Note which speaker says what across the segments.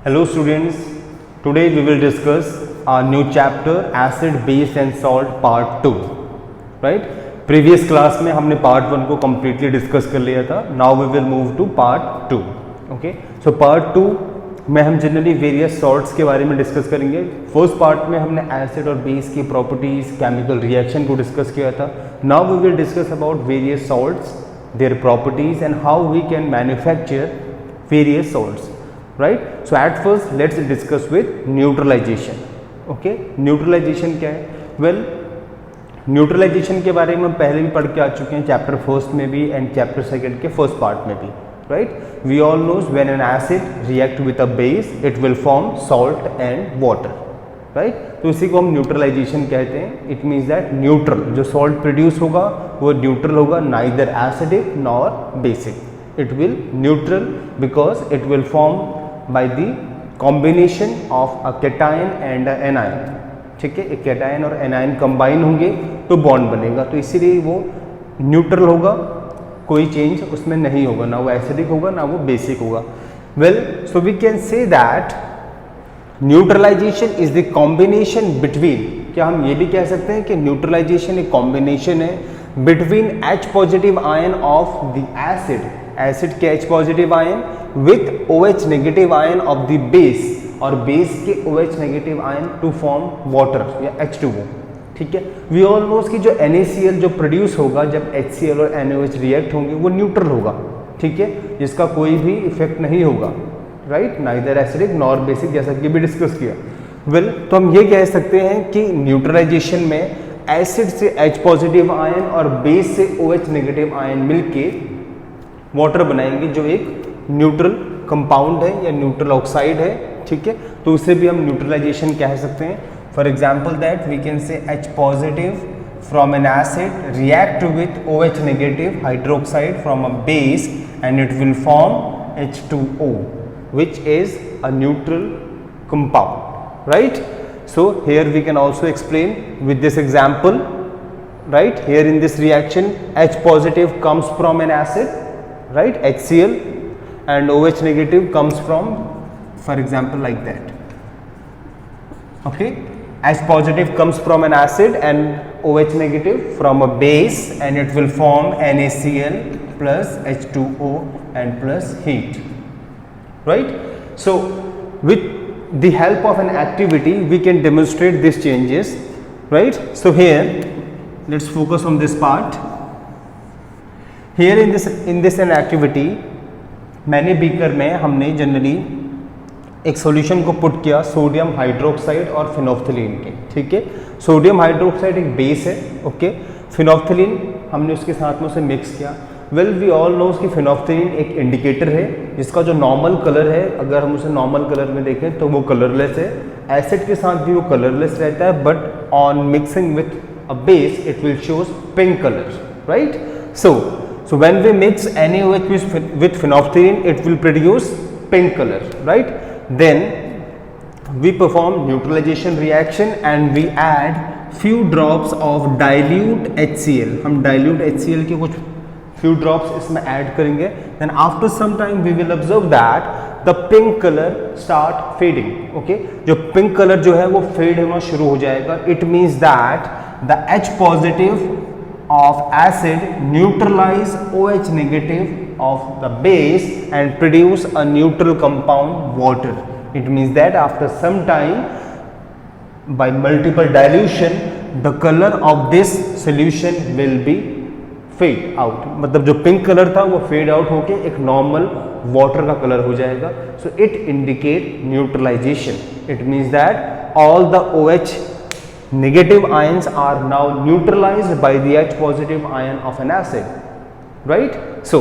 Speaker 1: Hello students, today we will discuss our new chapter acid, base and salt part 2. Right? Previous class में हमने part 1 को completely discuss कर लिया था. Now we will move to part 2. Okay? So part 2 में हम generally various salts के बारे में डिस्कस करेंगे. फर्स्ट पार्ट में हमने एसिड और बेस की प्रॉपर्टीज, केमिकल रिएक्शन को डिस्कस किया था. Now we will discuss about various salts, their properties and how we can manufacture various salts. Right? So at first let's discuss with neutralisation. Okay, neutralisation क्या है? Well, neutralisation के बारे में हम पहले भी पढ़ के आ चुके हैं, चैप्टर फर्स्ट में भी एंड चैप्टर सेकेंड के फर्स्ट पार्ट में भी. Right? We all knows when an acid react with a base, it will form salt and water. Right? तो इसी को हम न्यूट्रलाइजेशन कहते हैं. It means that neutral, जो salt प्रोड्यूस होगा वो न्यूट्रल होगा, neither acidic nor basic. It will neutral because it will form by the combination of a cation and a anion. ठीक है, एक cation और anion कंबाइन होंगे तो बॉन्ड बनेगा, तो इसीलिए वो न्यूट्रल होगा, कोई चेंज उसमें नहीं होगा, ना वो एसिडिक होगा ना वो बेसिक होगा. Well, so we can say that neutralisation is the combination between, क्या हम ये भी कह सकते हैं कि न्यूट्रलाइजेशन एक कॉम्बिनेशन है between H positive ion of the acid, acid के H positive ion with OH negative ion of the base, और बेस के OH negative ion to form water या H2O. ठीक है, वी ऑल नोस कि जो NaCl जो प्रोड्यूस होगा जब HCl और NaOH रिएक्ट होंगे वो न्यूट्रल होगा. ठीक है, जिसका कोई भी इफेक्ट नहीं होगा. Right? Neither acidic nor basic, जैसा कि भी डिस्कस किया. वेल, तो हम ये कह सकते हैं कि न्यूट्रलाइजेशन में एसिड से H पॉजिटिव आयन और बेस से OH नेगेटिव आयन मिलके वाटर बनाएंगे, जो एक न्यूट्रल कंपाउंड है या न्यूट्रल ऑक्साइड है. ठीक है, तो उसे भी हम न्यूट्रलाइजेशन कह सकते हैं. For example, that we can say H positive from an acid react with OH negative hydroxide from a base and it will form H2O, which is a neutral compound. Right? So here we can also explain with this example. Right? Here in this reaction, H positive comes from an acid, right? HCl, and OH negative comes from, for example, like that. Okay? H positive comes from an acid and OH negative from a base, and it will form NaCl plus H2O and plus heat. Right? So with the help of an activity we can demonstrate these changes. Right? So here let's focus on this part. Here in this an activity, मैंने beaker में हमने generally एक solution को put किया sodium hydroxide और phenolphthalein के. ठीक है, सोडियम हाइड्रोक्साइड एक बेस है. ओके, फिनोफ्थलीन हमने उसके साथ में उसे मिक्स किया. वेल, वी ऑल नोज कि फिनोफ्थलीन एक इंडिकेटर है जिसका जो नॉर्मल कलर है, अगर हम उसे नॉर्मल कलर में देखें तो वो कलरलेस है. एसिड के साथ भी वो कलरलेस रहता है, but on mixing with a base it will shows pink colour. Right? So when we mix NaOH with phenolphthalein, it will produce pink color. Right? Then we perform neutralization reaction and we add few drops of dilute HCl. हम dilute HCl के कुछ few drops इसमें add करेंगे. Then after some time we will observe that the pink color start fading. Okay? जो pink color जो है वो fade होना शुरू हो जाएगा. It means that the H positive of acid neutralize OH negative of the base and produce a neutral compound water. It means that after some time, by multiple dilution, the color of this solution will be fade out. मतलब जो pink color था वो fade out होके एक normal water का color हो जाएगा. So it indicate neutralization. It means that all the OH negative ions are now neutralized by the H positive ion of an acid. Right? So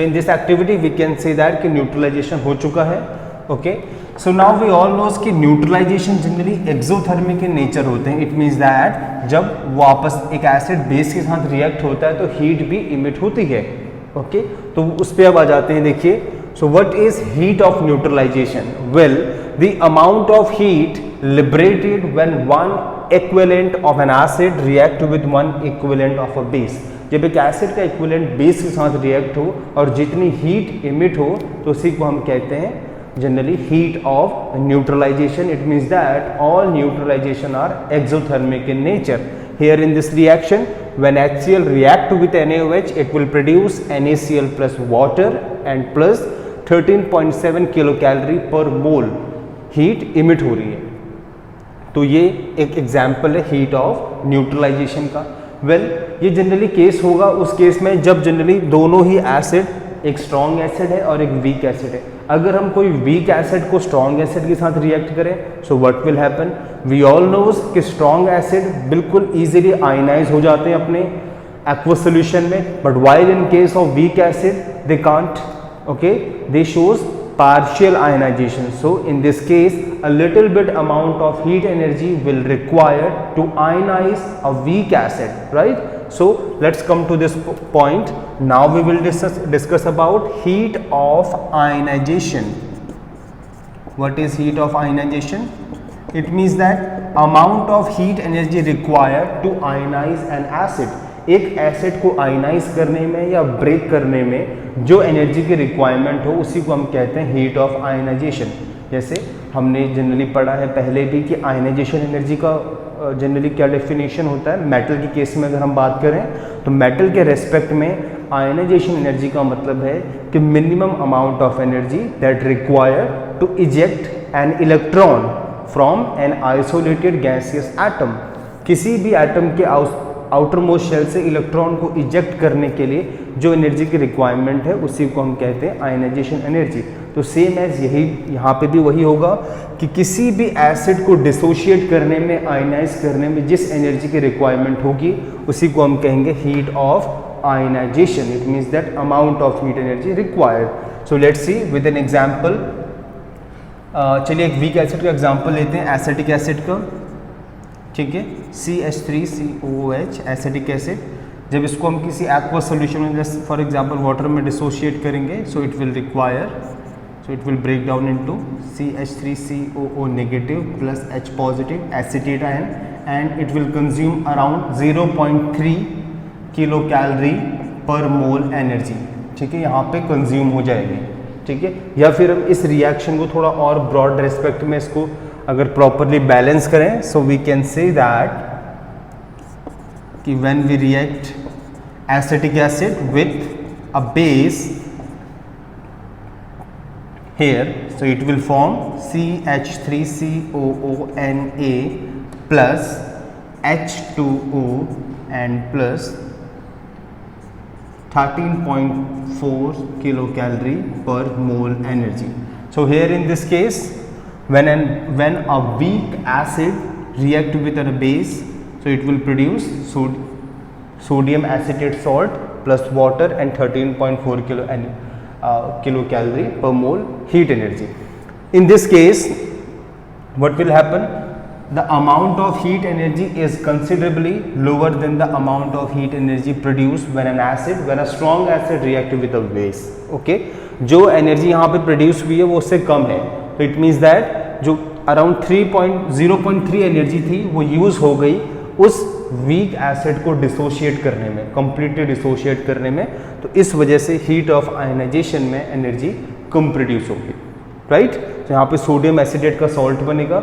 Speaker 1: in this activity we can say that कि neutralization हो चुका है. Okay? So now we all knows कि neutralization generally exothermic in nature होते हैं. It means that जब वापस एक acid base के साथ react होता है तो heat भी emit होती है. Okay? तो उस पर अब आ जाते हैं. देखिए, so what is heat of neutralization? Well, the amount of heat liberated when one equivalent of an acid react with one equivalent of a base. जब एक एसिड का इक्विवेलेंट बेस के साथ रिएक्ट हो और जितनी हीट इमिट हो तो उसी को हम कहते हैं generally heat of neutralisation. It means that all neutralisation are exothermic in nature. Here in this reaction, when HCl react with NaOH, it will produce NaCl plus water and plus 13.7 kilocalorie per mole heat emit हो रही है. तो ये एक example है heat of neutralisation का. ये generally case होगा उस केस में जब जनरली दोनों ही एसिड, एक स्ट्रॉन्ग एसिड है और एक वीक एसिड है. अगर हम कोई वीक एसिड को स्ट्रॉन्ग एसिड के साथ रिएक्ट करें, so what will happen? We all knows कि स्ट्रॉन्ग एसिड बिल्कुल इजीली आयनाइज हो जाते हैं अपने एक्वस सॉल्यूशन में, but while in case of weak acid they can't. Okay, they shows partial ionization. So in this case a little bit amount of heat energy will require to ionize a weak acid, right? So let's come to this point. Now we will discuss about heat of ionization. What is heat of ionization? It means that amount of heat energy required to ionize an acid. एक acid को ionise करने में या break करने में जो energy की requirement हो उसी को हम कहते हैं हीट ऑफ आयनाइजेशन. जैसे हमने जनरली पढ़ा है पहले भी कि आयनाइजेशन एनर्जी का जनरली क्या डेफिनेशन होता है. मेटल के केस में अगर हम बात करें तो मेटल के रेस्पेक्ट में आयनाइजेशन एनर्जी का मतलब है कि minimum amount of energy that require to eject an electron from an isolated gaseous atom. किसी भी एटम के आउटर मोस्ट शेल से इलेक्ट्रॉन को इजेक्ट करने के लिए जो एनर्जी की रिक्वायरमेंट है उसी को हम कहते हैं आयनाइजेशन एनर्जी. तो सेम एज यही यहाँ पे भी वही होगा कि किसी भी एसिड को डिसोशिएट करने में, आयनाइज करने में जिस एनर्जी की रिक्वायरमेंट होगी उसी को हम कहेंगे heat of ionisation. It means that amount of heat energy required. So let's see with an example. चलिए एक वीक एसिड का एग्जाम्पल लेते हैं, एसिटिक एसिड का. ठीक है, CH3COOH एसिटिक एसिड. जब इसको हम किसी एक्वस सॉल्यूशन में जैसे फॉर एग्जांपल वाटर में डिसोशिएट करेंगे, so it will break down into CH3COO negative plus H positive acetate ion and it will consume around 0.3 kilocalorie per mole energy. ठीक है, यहाँ पे कंज्यूम हो जाएगी. ठीक है, या फिर हम इस रिएक्शन को थोड़ा और ब्रॉड रेस्पेक्ट में इसको अगर प्रॉपरली बैलेंस करें, so we can say that कि when we react acetic acid with a base here, so it will form CH3COONA plus H2O and plus 13.4 kilocalorie per mole energy. So here in this case, when a weak acid react with a base, so it will produce sodium acetate salt plus water and 13.4 kilocalorie per mole heat energy. In this case, what will happen? The amount of heat energy is considerably lower than the amount of heat energy produced when a strong acid react with a base. Okay, जो energy यहाँ पे produce हुई है वो उससे कम है. तो it means that जो अराउंड 0.3 एनर्जी थी वो यूज हो गई उस वीक एसिड को डिसोशिएट करने में, कंप्लीटली डिसोशिएट करने में. तो इस वजह से हीट ऑफ आयनाइजेशन में एनर्जी कम प्रोड्यूस होगी. राइट, तो यहाँ पे सोडियम एसिडेट का सॉल्ट बनेगा.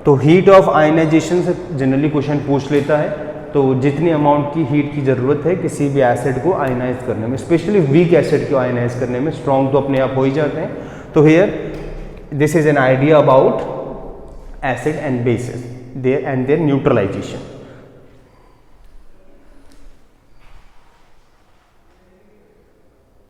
Speaker 1: तो हीट ऑफ आयनाइजेशन से जनरली क्वेश्चन पूछ लेता है. तो जितनी अमाउंट की हीट की ज़रूरत है किसी भी एसिड को आयनाइज करने में, स्पेशली वीक एसिड को आयनाइज करने में, स्ट्रॉन्ग तो अपने आप हो ही जाते हैं. तो here this is an idea about acid and bases there and their neutralisation.